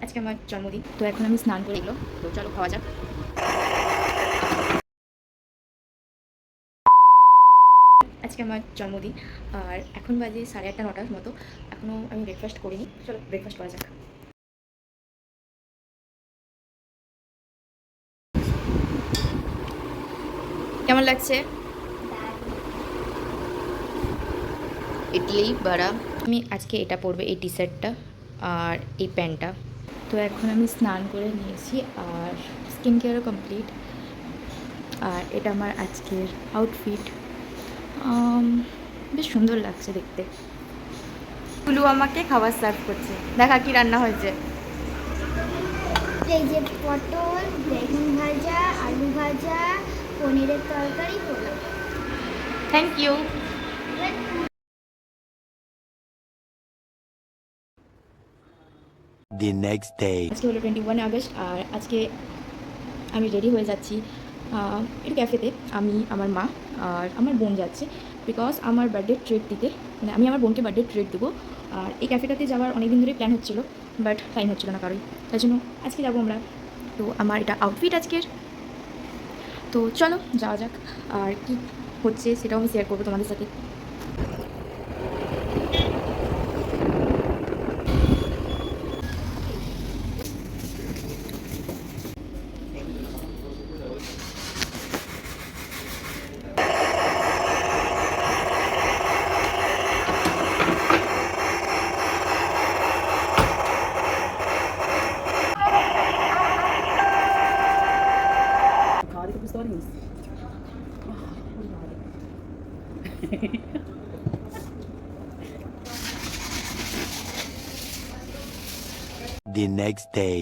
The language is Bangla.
আজকে আমার জন্মদিন, তো এখন আমি স্নান করে এলো, তো চলো খাওয়া যাক। আজকে আমার জন্মদিন, আর এখন বাজে 8:30 9টার মতো। এখনও আমি ব্রেকফাস্ট করিনি, চলো ব্রেকফাস্ট করা যাক। কেমন লাগছে? ইডলি বড়া। আমি আজকে এটা পরবে, এই টি শার্টটা আর এই প্যান্টটা। তো এখন আমি স্নান করে নিয়েছি আর স্কিন কেয়ারও কমপ্লিট। আর এটা আমার আজকের আউটফিট। বেশ সুন্দর লাগছে দেখতে। টুলু আমাকে খাবার সার্ভ করছে, দেখা কি রান্না হয়েছে। এই যে পটল, বেগুন ভাজা, আলু ভাজা, পনিরের তরকারি, পোলাও। Thank you. The next day. আজকে হলো 21 আগস্ট, আর আজকে আমি রেডি হয়ে যাচ্ছি একটু ক্যাফেতে। আমি, আমার মা আর আমার বোন যাচ্ছে, বিকজ আমার বার্থডে ট্রিট দিতে, মানে আমি আমার বোনকে বার্থডে ট্রিট দেবো। আর এই ক্যাফেটাতে যাওয়ার অনেক দিন ধরেই প্ল্যান হচ্ছিলো, বাট টাইম হচ্ছিলো না কারোই, তাই জন্য আজকে যাবো আমরা। তো আমার এটা আউটফিট আজকের। তো চলো যাওয়া যাক, আর কি হচ্ছে সেটাও আমি শেয়ার করবো তোমাদের সাথে। The next day.